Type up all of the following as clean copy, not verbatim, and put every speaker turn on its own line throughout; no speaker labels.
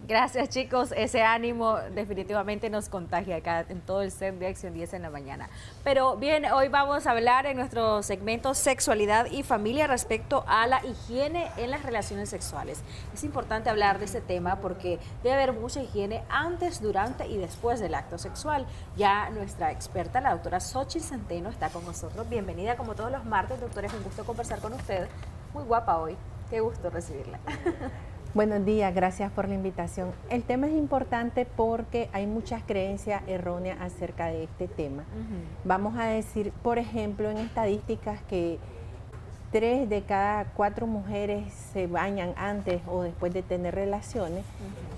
Gracias, chicos. Ese ánimo definitivamente nos contagia acá en todo el set de Acción 10 en la mañana. Pero bien, hoy vamos a hablar en nuestro segmento Sexualidad y Familia respecto a la higiene en las relaciones sexuales. Es importante hablar de ese tema porque debe haber mucha higiene antes, durante y después del acto sexual. Ya nuestra experta, la doctora Xochitl Centeno, está con nosotros. Bienvenida como todos los martes, doctora. Es un gusto conversar con usted. Muy guapa hoy. Qué gusto recibirla.
Buenos días, gracias por la invitación. El tema es importante porque hay muchas creencias erróneas acerca de este tema. Vamos a decir, por ejemplo, en estadísticas que 3 de cada 4 mujeres se bañan antes o después de tener relaciones.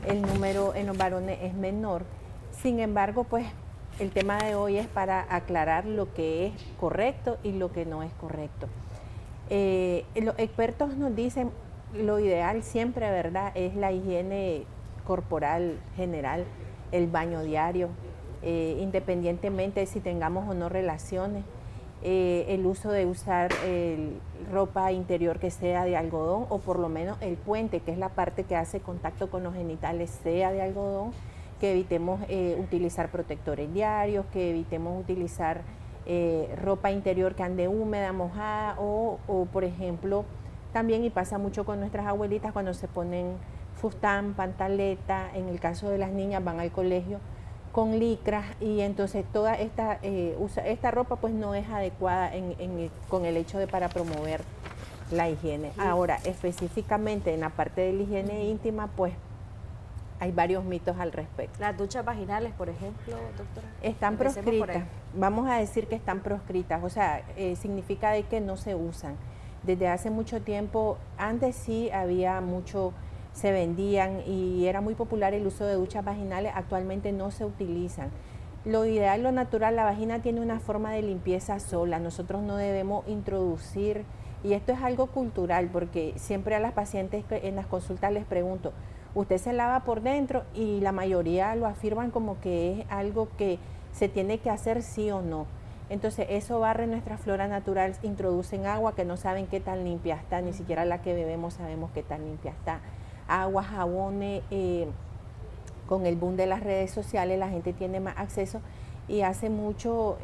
El número en los varones es menor. Sin embargo, pues el tema de hoy es para aclarar lo que es correcto y lo que no es correcto. Los expertos nos dicen lo ideal siempre, ¿verdad?, es la higiene corporal general, el baño diario, independientemente de si tengamos o no relaciones, el uso de usar ropa interior que sea de algodón o por lo menos el puente, que es la parte que hace contacto con los genitales, sea de algodón, que evitemos utilizar protectores diarios, que evitemos utilizar ropa interior que ande húmeda, mojada o por ejemplo, también, y pasa mucho con nuestras abuelitas cuando se ponen fustán, pantaleta, en el caso de las niñas van al colegio con licras y entonces toda esta ropa pues no es adecuada con el hecho de para promover la higiene. Ahora, específicamente en la parte de la higiene íntima, pues hay varios mitos al respecto.
Las duchas vaginales, por ejemplo, doctora.
Están proscritas, vamos a decir que están proscritas, o sea, significa de que no se usan. Desde hace mucho tiempo, antes sí había mucho, se vendían y era muy popular el uso de duchas vaginales, actualmente no se utilizan. Lo ideal, lo natural, la vagina tiene una forma de limpieza sola, nosotros no debemos introducir, y esto es algo cultural, porque siempre a las pacientes en las consultas les pregunto, ¿usted se lava por dentro? Y la mayoría lo afirman como que es algo que se tiene que hacer sí o no. Entonces eso barre nuestra flora natural, introducen agua que no saben qué tan limpia está, ni siquiera la que bebemos sabemos qué tan limpia está. Agua, jabones, con el boom de las redes sociales la gente tiene más acceso y hace mucho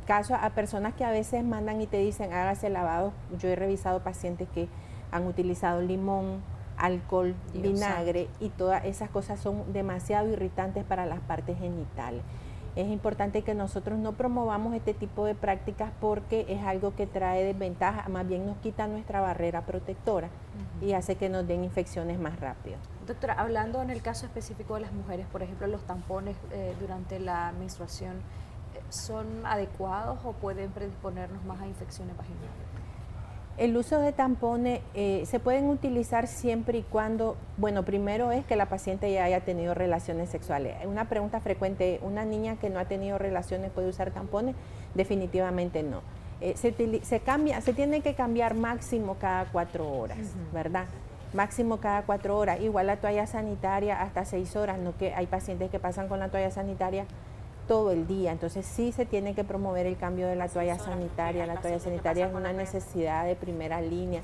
caso a personas que a veces mandan y te dicen hágase lavado. Yo he revisado pacientes que han utilizado limón, alcohol, vinagre y todas esas cosas son demasiado irritantes para las partes genitales. Es importante que nosotros no promovamos este tipo de prácticas porque es algo que trae desventaja, más bien nos quita nuestra barrera protectora y hace que nos den infecciones más rápido.
Doctora, hablando en el caso específico de las mujeres, por ejemplo, los tampones durante la menstruación, ¿son adecuados o pueden predisponernos más a infecciones vaginales?
El uso de tampones se pueden utilizar siempre y cuando, bueno, primero es que la paciente ya haya tenido relaciones sexuales. Una pregunta frecuente, ¿una niña que no ha tenido relaciones puede usar tampones? Definitivamente no. Se tiene que cambiar máximo cada 4 horas, ¿verdad? Máximo cada 4 horas. Igual la toalla sanitaria hasta 6 horas, no que hay pacientes que pasan con la toalla sanitaria todo el día, entonces sí se tiene que promover el cambio de la toalla sanitaria. La toalla sanitaria es una necesidad de primera línea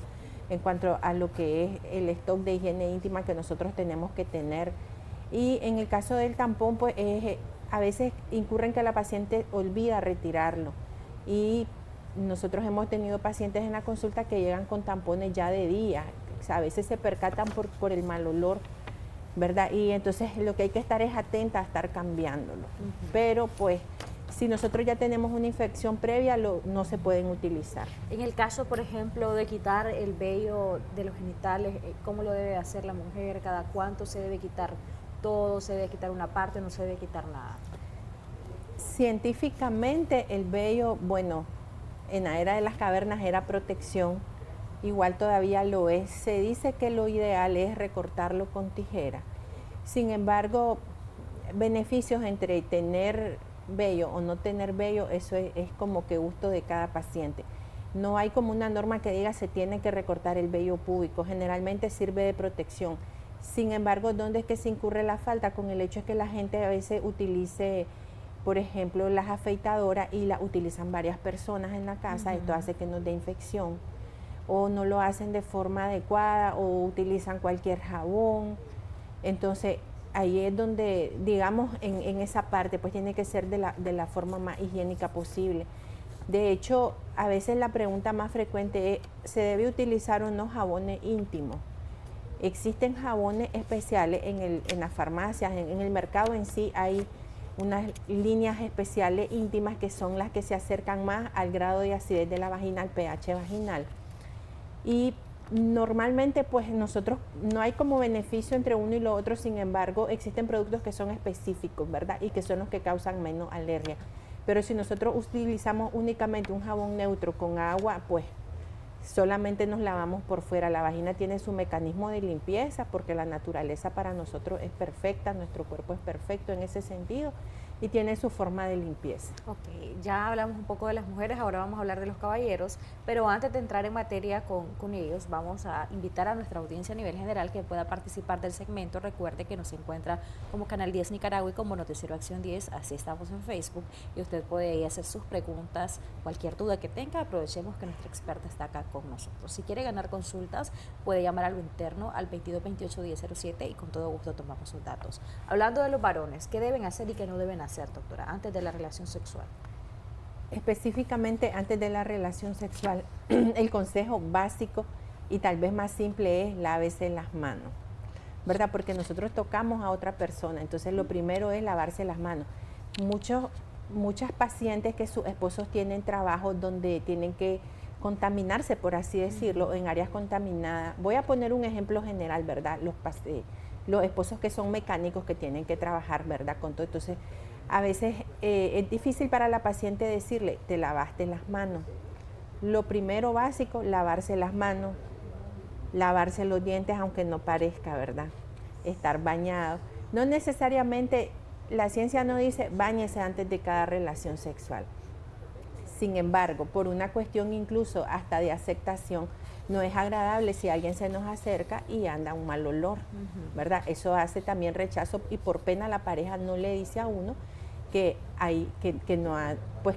en cuanto a lo que es el stock de higiene íntima que nosotros tenemos que tener. Y en el caso del tampón, pues a veces incurre en que la paciente olvida retirarlo y nosotros hemos tenido pacientes en la consulta que llegan con tampones ya de día, o sea, a veces se percatan por el mal olor, ¿verdad? Y entonces lo que hay que estar es atenta a estar cambiándolo. Pero pues si nosotros ya tenemos una infección previa, no se pueden utilizar.
En el caso, por ejemplo, de quitar el vello de los genitales, ¿cómo lo debe hacer la mujer? ¿Cada cuánto se debe quitar todo? ¿Se debe quitar una parte? ¿No se debe quitar nada?
Científicamente el vello, bueno, en la era de las cavernas era protección, igual todavía lo es. Se dice que lo ideal es recortarlo con tijera. Sin embargo, beneficios entre tener vello o no tener vello, eso es como que gusto de cada paciente. No hay como una norma que diga se tiene que recortar el vello púbico, generalmente sirve de protección. Sin embargo, ¿dónde es que se incurre la falta? Con el hecho de que la gente a veces utilice, por ejemplo, las afeitadoras y las utilizan varias personas en la casa, esto hace que nos dé infección. O no lo hacen de forma adecuada o utilizan cualquier jabón. Entonces, ahí es donde, digamos, en esa parte, pues tiene que ser de la forma más higiénica posible. De hecho, a veces la pregunta más frecuente es, ¿se debe utilizar unos jabones íntimos? Existen jabones especiales en las farmacias, en el mercado en sí hay unas líneas especiales íntimas que son las que se acercan más al grado de acidez de la vagina, al pH vaginal. Y normalmente pues nosotros no hay como beneficio entre uno y lo otro, sin embargo existen productos que son específicos, ¿verdad? Y que son los que causan menos alergia. Pero si nosotros utilizamos únicamente un jabón neutro con agua, pues solamente nos lavamos por fuera. La vagina tiene su mecanismo de limpieza porque la naturaleza para nosotros es perfecta, nuestro cuerpo es perfecto en ese sentido y tiene su forma de limpieza.
Ok, ya hablamos un poco de las mujeres, ahora vamos a hablar de los caballeros, pero antes de entrar en materia con ellos, vamos a invitar a nuestra audiencia a nivel general que pueda participar del segmento. Recuerde que nos encuentra como Canal 10 Nicaragua y como Noticiero Acción 10, así estamos en Facebook, y usted puede ahí hacer sus preguntas, cualquier duda que tenga, aprovechemos que nuestra experta está acá con nosotros. Si quiere ganar consultas, puede llamar a lo interno al 2228-1007 y con todo gusto tomamos sus datos. Hablando de los varones, ¿qué deben hacer y qué no deben hacer, doctora, antes de la relación sexual?
Específicamente antes de la relación sexual, el consejo básico y tal vez más simple es lávese las manos, ¿verdad? Porque nosotros tocamos a otra persona, entonces lo primero es lavarse las manos. Muchas pacientes que sus esposos tienen trabajos donde tienen que contaminarse, por así decirlo, en áreas contaminadas. Voy a poner un ejemplo general, ¿verdad? Los esposos que son mecánicos que tienen que trabajar, ¿verdad? Con todo, entonces a veces es difícil para la paciente decirle, te lavaste las manos. Lo primero básico, lavarse las manos, lavarse los dientes, aunque no parezca, ¿verdad? Estar bañado. No necesariamente, la ciencia no dice, báñese antes de cada relación sexual. Sin embargo, por una cuestión incluso hasta de aceptación, no es agradable si alguien se nos acerca y anda un mal olor, ¿verdad? Eso hace también rechazo y por pena la pareja no le dice a uno que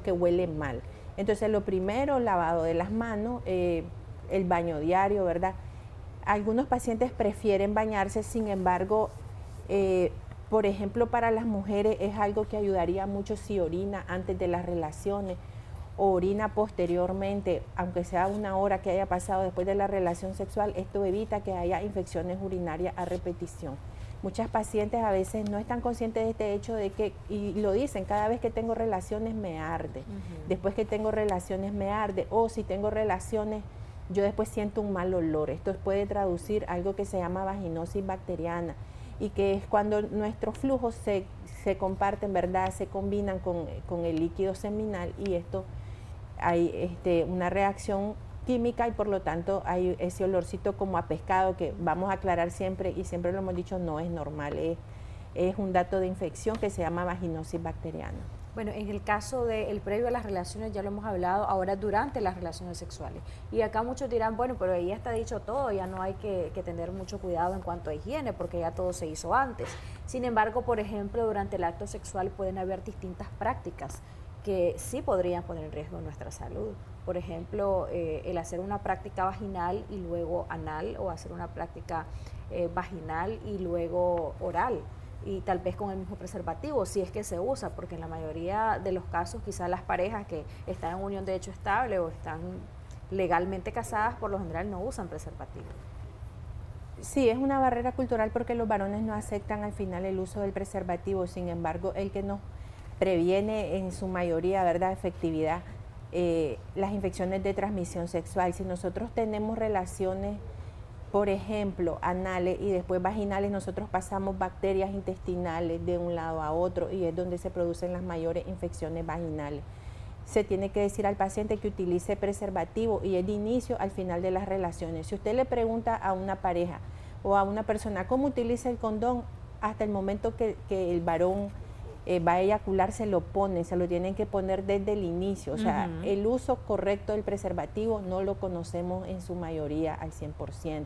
que huele mal. Entonces lo primero, lavado de las manos, el baño diario, ¿verdad? Algunos pacientes prefieren bañarse, sin embargo, por ejemplo, para las mujeres es algo que ayudaría mucho si orina antes de las relaciones o orina posteriormente, aunque sea una hora que haya pasado después de la relación sexual. Esto evita que haya infecciones urinarias a repetición. Muchas pacientes a veces no están conscientes de este hecho de que, y lo dicen, cada vez que tengo relaciones me arde, después que tengo relaciones me arde, o si tengo relaciones yo después siento un mal olor. Esto puede traducir algo que se llama vaginosis bacteriana y que es cuando nuestros flujos se comparten, ¿verdad? Se combinan con el líquido seminal y esto hay una reacción química y por lo tanto hay ese olorcito como a pescado que vamos a aclarar siempre y siempre lo hemos dicho, no es normal, es un dato de infección que se llama vaginosis bacteriana.
Bueno, en el caso del previo a las relaciones ya lo hemos hablado, ahora durante las relaciones sexuales. Y acá muchos dirán, bueno, pero ahí ya está dicho todo, ya no hay que tener mucho cuidado en cuanto a higiene porque ya todo se hizo antes. Sin embargo, por ejemplo, durante el acto sexual pueden haber distintas prácticas que sí podrían poner en riesgo nuestra salud. Por ejemplo, el hacer una práctica vaginal y luego anal, o hacer una práctica vaginal y luego oral, y tal vez con el mismo preservativo, si es que se usa, porque en la mayoría de los casos quizás las parejas que están en unión de hecho estable o están legalmente casadas, por lo general no usan preservativo.
Sí, es una barrera cultural porque los varones no aceptan al final el uso del preservativo, sin embargo, el que nos previene en su mayoría, ¿verdad?, efectividad, las infecciones de transmisión sexual. Si nosotros tenemos relaciones, por ejemplo, anales y después vaginales, nosotros pasamos bacterias intestinales de un lado a otro y es donde se producen las mayores infecciones vaginales. Se tiene que decir al paciente que utilice preservativo y es de inicio al final de las relaciones. Si usted le pregunta a una pareja o a una persona cómo utiliza el condón, hasta el momento que el varón va a eyacular se lo ponen, se lo tienen que poner desde el inicio. O sea, el uso correcto del preservativo no lo conocemos en su mayoría al 100%.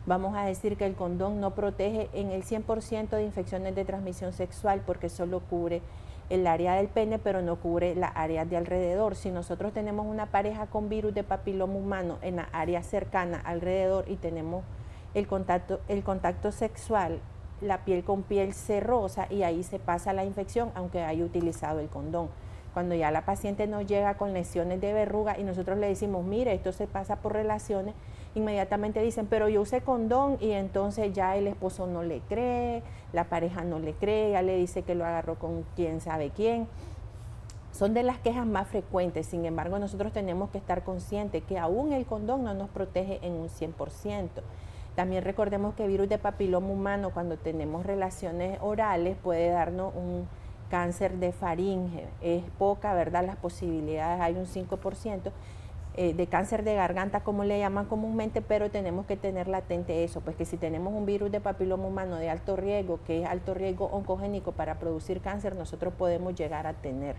Vamos a decir que el condón no protege en el 100% de infecciones de transmisión sexual porque solo cubre el área del pene, pero no cubre las áreas de alrededor. Si nosotros tenemos una pareja con virus de papiloma humano en la área cercana alrededor y tenemos el contacto sexual la piel con piel se roza y ahí se pasa la infección, aunque haya utilizado el condón. Cuando ya la paciente nos llega con lesiones de verruga y nosotros le decimos, mire, esto se pasa por relaciones, inmediatamente dicen, pero yo usé condón, y entonces ya el esposo no le cree, la pareja no le cree, ya le dice que lo agarró con quién sabe quién. Son de las quejas más frecuentes. Sin embargo, nosotros tenemos que estar conscientes que aún el condón no nos protege en un 100%. También recordemos que virus de papiloma humano, cuando tenemos relaciones orales, puede darnos un cáncer de faringe. Es poca, ¿verdad? Las posibilidades, hay un 5% de cáncer de garganta, como le llaman comúnmente, pero tenemos que tener latente eso, pues que si tenemos un virus de papiloma humano de alto riesgo, que es alto riesgo oncogénico para producir cáncer, nosotros podemos llegar a tener.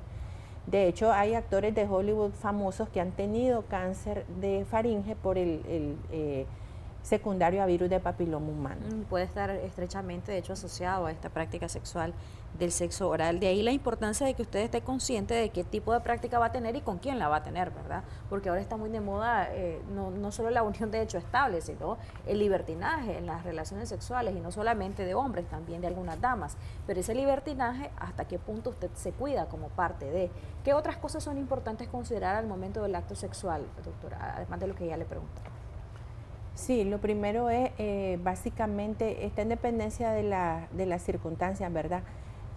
De hecho, hay actores de Hollywood famosos que han tenido cáncer de faringe por el secundario a virus de papiloma humano.
Puede estar estrechamente, de hecho, asociado a esta práctica sexual del sexo oral. De ahí la importancia de que usted esté consciente de qué tipo de práctica va a tener y con quién la va a tener, ¿verdad? Porque ahora está muy de moda no solo la unión de hecho estable, sino el libertinaje en las relaciones sexuales, y no solamente de hombres, también de algunas damas. Pero ese libertinaje, ¿hasta qué punto usted se cuida como parte de? ¿Qué otras cosas son importantes considerar al momento del acto sexual, doctora? Además de lo que ya le pregunté.
Sí, lo primero es básicamente esta independencia de las circunstancias, ¿verdad?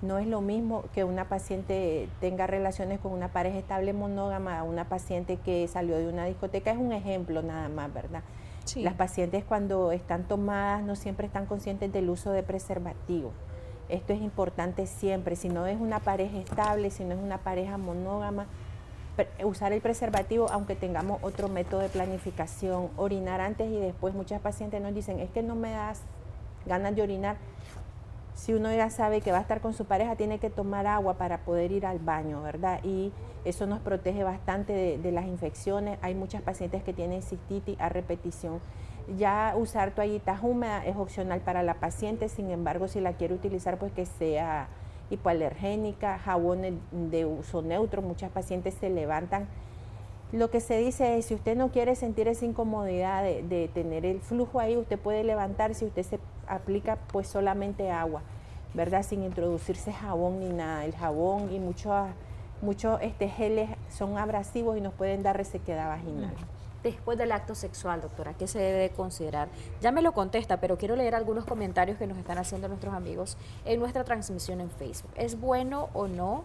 No es lo mismo que una paciente tenga relaciones con una pareja estable monógama a una paciente que salió de una discoteca. Es un ejemplo nada más, ¿verdad? Sí. Las pacientes cuando están tomadas no siempre están conscientes del uso de preservativo. Esto es importante siempre. Si no es una pareja estable, si no es una pareja monógama, usar el preservativo aunque tengamos otro método de planificación. Orinar antes y después. Muchas pacientes nos dicen, es que no me das ganas de orinar. Si uno ya sabe que va a estar con su pareja, tiene que tomar agua para poder ir al baño, ¿verdad? Y eso nos protege bastante de las infecciones. Hay muchas pacientes que tienen cistitis a repetición. Ya usar toallitas húmedas es opcional para la paciente, sin embargo, si la quiere utilizar, pues que sea hipoalergénica, jabones de uso neutro. Muchas pacientes se levantan. Lo que se dice es, si usted no quiere sentir esa incomodidad de tener el flujo ahí, usted puede levantarse, usted se aplica pues solamente agua, ¿verdad? Sin introducirse jabón ni nada. El jabón y muchos geles son abrasivos y nos pueden dar resequedad vaginal.
Después del acto sexual, doctora, ¿qué se debe considerar? Ya me lo contesta, pero quiero leer algunos comentarios que nos están haciendo nuestros amigos en nuestra transmisión en Facebook. ¿Es bueno o no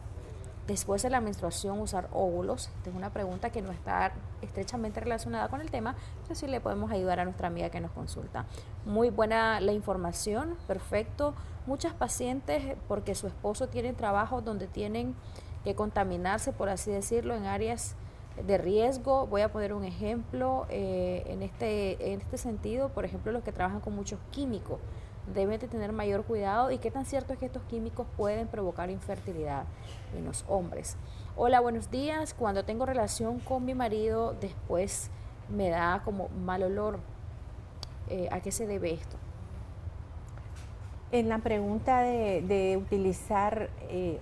después de la menstruación usar óvulos? Esta es una pregunta que no está estrechamente relacionada con el tema, pero sí le podemos ayudar a nuestra amiga que nos consulta. Muy buena la información, perfecto. Muchas pacientes, porque su esposo tiene trabajos donde tienen que contaminarse, por así decirlo, en áreas de riesgo. Voy a poner un ejemplo en este sentido. Por ejemplo, los que trabajan con muchos químicos deben de tener mayor cuidado. ¿Y qué tan cierto es que estos químicos pueden provocar infertilidad en los hombres? Hola, buenos días. Cuando tengo relación con mi marido, después me da como mal olor. ¿A qué se debe esto?
En la pregunta de utilizar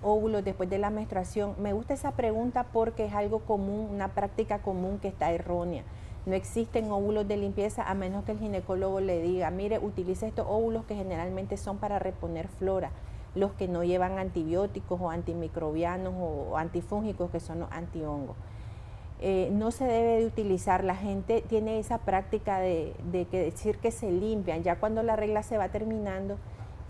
óvulos después de la menstruación, me gusta esa pregunta porque es algo común, una práctica común que está errónea. No existen óvulos de limpieza a menos que el ginecólogo le diga, mire, utilice estos óvulos que generalmente son para reponer flora, los que no llevan antibióticos o antimicrobianos o antifúngicos, que son los antihongos. No se debe de utilizar. La gente tiene esa práctica de decir que se limpian. Ya cuando la regla se va terminando,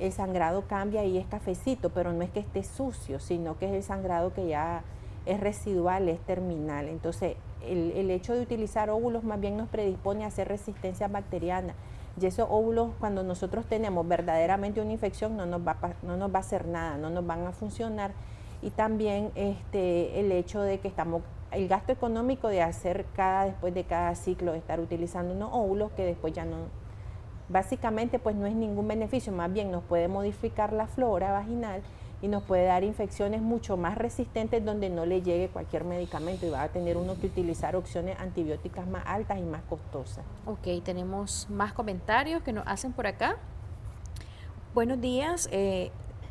el sangrado cambia y es cafecito, pero no es que esté sucio, sino que es el sangrado que ya es residual, es terminal. Entonces, el hecho de utilizar óvulos más bien nos predispone a hacer resistencia bacteriana. Y esos óvulos, cuando nosotros tenemos verdaderamente una infección, no nos va a hacer nada, no nos van a funcionar. Y también el hecho de que el gasto económico de hacer después de cada ciclo, de estar utilizando unos óvulos que después ya no, básicamente pues no es ningún beneficio, más bien nos puede modificar la flora vaginal y nos puede dar infecciones mucho más resistentes donde no le llegue cualquier medicamento y va a tener uno que utilizar opciones antibióticas más altas y más costosas.
Ok, tenemos más comentarios que nos hacen por acá. Buenos días,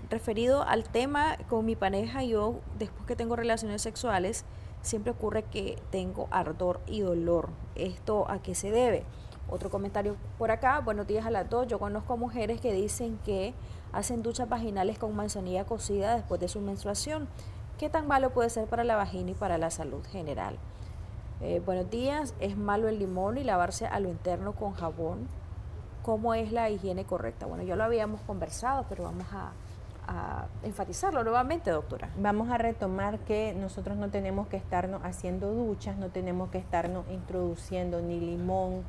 referido al tema con mi pareja, yo después que tengo relaciones sexuales siempre ocurre que tengo ardor y dolor. ¿Esto a qué se debe? Otro comentario por acá, buenos días a las dos. Yo conozco mujeres que dicen que hacen duchas vaginales con manzanilla cocida después de su menstruación. ¿Qué tan malo puede ser para la vagina y para la salud general? Buenos días, ¿es malo el limón y lavarse a lo interno con jabón? ¿Cómo es la higiene correcta? Bueno, ya lo habíamos conversado, pero vamos a enfatizarlo nuevamente, doctora.
Vamos a retomar que nosotros no tenemos que estarnos haciendo duchas, no tenemos que estarnos introduciendo ni limón,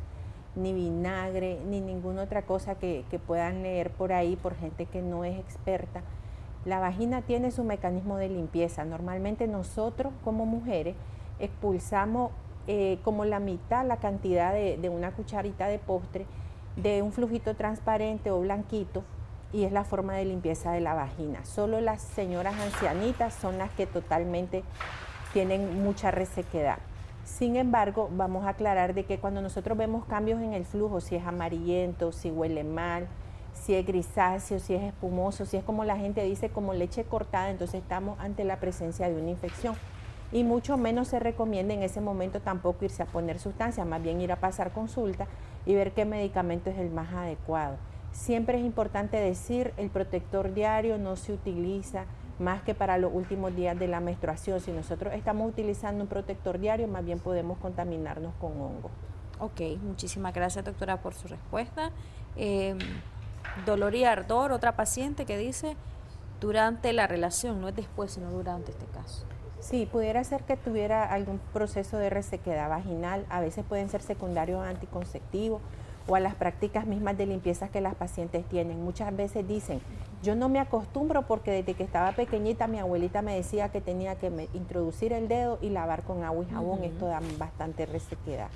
ni vinagre, ni ninguna otra cosa que puedan leer por ahí por gente que no es experta. La vagina tiene su mecanismo de limpieza. Normalmente nosotros como mujeres expulsamos como la mitad, la cantidad de una cucharita de postre de un flujito transparente o blanquito, y es la forma de limpieza de la vagina. Solo las señoras ancianitas son las que totalmente tienen mucha resequedad. Sin embargo, vamos a aclarar de que cuando nosotros vemos cambios en el flujo, si es amarillento, si huele mal, si es grisáceo, si es espumoso, si es como la gente dice, como leche cortada, entonces estamos ante la presencia de una infección. Y mucho menos se recomienda en ese momento tampoco irse a poner sustancias, más bien ir a pasar consulta y ver qué medicamento es el más adecuado. Siempre es importante decir, el protector diario no se utiliza más que para los últimos días de la menstruación. Si nosotros estamos utilizando un protector diario, más bien podemos contaminarnos con hongo.
Ok, muchísimas gracias, doctora, por su respuesta. Dolor y ardor, otra paciente que dice durante la relación, no es después, sino durante este caso.
Sí, pudiera ser que tuviera algún proceso de resequedad vaginal, a veces pueden ser secundarios a anticonceptivos o a las prácticas mismas de limpieza que las pacientes tienen. Muchas veces dicen, yo no me acostumbro porque desde que estaba pequeñita mi abuelita me decía que tenía que introducir el dedo y lavar con agua y jabón, esto da bastante resequedad.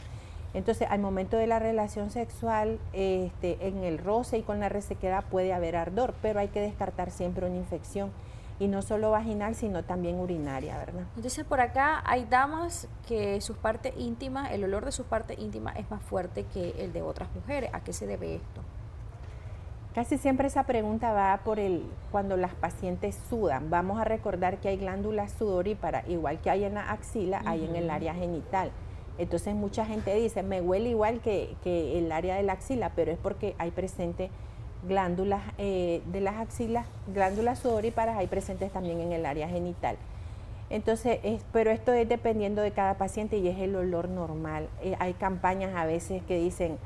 Entonces, al momento de la relación sexual, en el roce y con la resequedad puede haber ardor, pero hay que descartar siempre una infección. Y no solo vaginal, sino también urinaria, ¿verdad?
Entonces, por acá hay damas que sus partes íntimas, el olor de sus partes íntimas es más fuerte que el de otras mujeres. ¿A qué se debe esto?
Casi siempre esa pregunta va por cuando las pacientes sudan. Vamos a recordar que hay glándulas sudoríparas, igual que hay en la axila, hay en el área genital. Entonces, mucha gente dice, me huele igual que el área de la axila, pero es porque hay presente glándulas de las axilas, glándulas sudoríparas hay presentes también en el área genital. Entonces, pero esto es dependiendo de cada paciente y es el olor normal. Hay campañas a veces que dicen,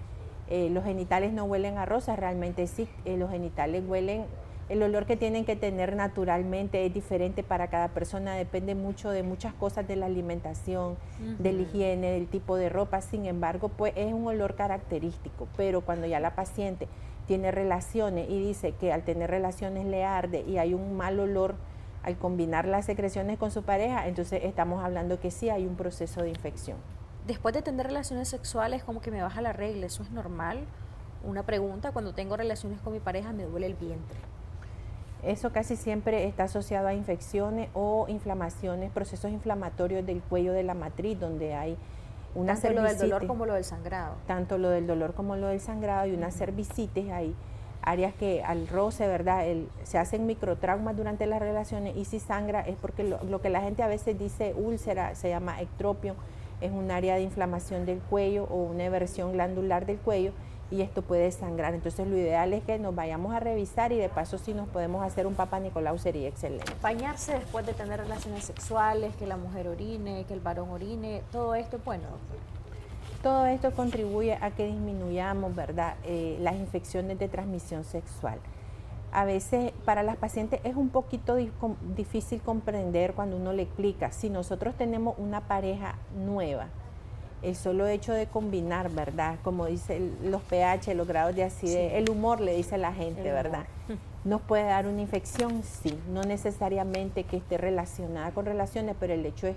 los genitales no huelen a rosas, realmente sí, los genitales huelen, el olor que tienen que tener naturalmente es diferente para cada persona, depende mucho de muchas cosas, de la alimentación, de la higiene, del tipo de ropa. Sin embargo, pues es un olor característico, pero cuando ya la paciente tiene relaciones y dice que al tener relaciones le arde y hay un mal olor al combinar las secreciones con su pareja, entonces estamos hablando que sí hay un proceso de infección.
Después de tener relaciones sexuales, como que me baja la regla, ¿eso es normal? Una pregunta, cuando tengo relaciones con mi pareja me duele el vientre.
Eso casi siempre está asociado a infecciones o inflamaciones, procesos inflamatorios del cuello de la matriz, donde hay una
tanto lo del dolor como lo del sangrado.
Tanto lo del dolor como lo del sangrado y una cervicitis, hay áreas que al roce, ¿verdad? Se hacen microtraumas durante las relaciones y si sangra es porque lo que la gente a veces dice úlcera, se llama ectropio, es un área de inflamación del cuello o una eversión glandular del cuello y esto puede sangrar. Entonces lo ideal es que nos vayamos a revisar y de paso si nos podemos hacer un Papa Nicolau sería excelente.
Bañarse después de tener relaciones sexuales, que la mujer orine, que el varón orine, todo esto es bueno.
Todo esto contribuye a que disminuyamos, ¿verdad?, las infecciones de transmisión sexual. A veces para las pacientes es un poquito difícil comprender cuando uno le explica. Si nosotros tenemos una pareja nueva, el solo hecho de combinar, ¿verdad?, como dicen los pH, los grados de acidez, sí, el humor le dice la gente, ¿verdad?, nos puede dar una infección, sí, no necesariamente que esté relacionada con relaciones, pero el hecho es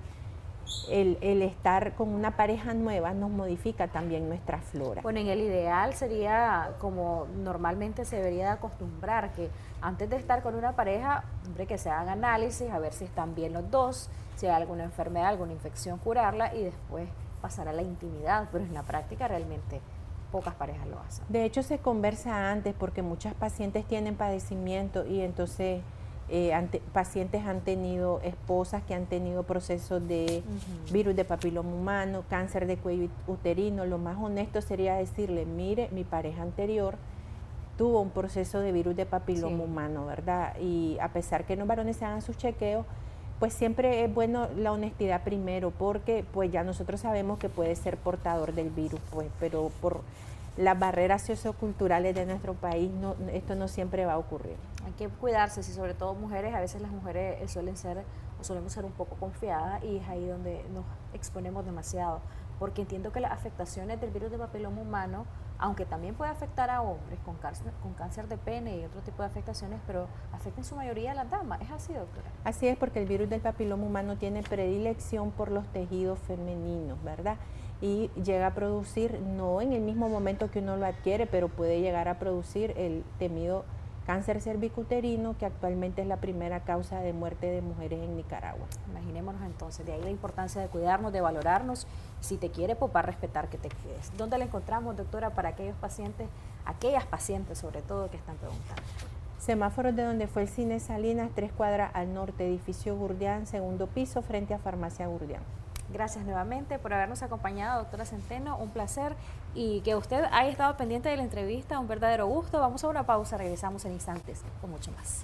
el estar con una pareja nueva nos modifica también nuestra flora.
Bueno, en el ideal sería como normalmente se debería de acostumbrar que antes de estar con una pareja, hombre, que se hagan análisis a ver si están bien los dos, si hay alguna enfermedad, alguna infección, curarla y después pasar a la intimidad, pero en la práctica realmente pocas parejas lo hacen.
De hecho se conversa antes porque muchas pacientes tienen padecimiento y entonces pacientes han tenido, esposas que han tenido procesos de virus de papiloma humano, cáncer de cuello uterino. Lo más honesto sería decirle, mire, mi pareja anterior tuvo un proceso de virus de papiloma humano, ¿verdad? Y a pesar que los varones se hagan sus chequeos, pues siempre es bueno la honestidad primero, porque pues ya nosotros sabemos que puede ser portador del virus, pues, pero por las barreras socioculturales de nuestro país esto no siempre va a ocurrir.
Hay que cuidarse, si sobre todo mujeres, a veces las mujeres solemos ser un poco confiadas y es ahí donde nos exponemos demasiado, porque entiendo que las afectaciones del virus de papiloma humano, aunque también puede afectar a hombres con cáncer de pene y otro tipo de afectaciones, pero afecta en su mayoría a las damas. ¿Es así, doctora?
Así es, porque el virus del papiloma humano tiene predilección por los tejidos femeninos, ¿verdad? Y llega a producir, no en el mismo momento que uno lo adquiere, pero puede llegar a producir el temido cáncer cervicuterino, que actualmente es la primera causa de muerte de mujeres en Nicaragua.
Imaginémonos entonces, de ahí la importancia de cuidarnos, de valorarnos. Si te quiere, pues va a respetar que te cuides. ¿Dónde la encontramos, doctora, para aquellas pacientes sobre todo que están preguntando?
Semáforos de donde fue el Cine Salinas, 3 cuadras al norte, edificio Gurdián, segundo piso, frente a Farmacia Gurdián.
Gracias nuevamente por habernos acompañado, doctora Centeno, un placer, y que usted haya estado pendiente de la entrevista, un verdadero gusto. Vamos a una pausa, regresamos en instantes con mucho más.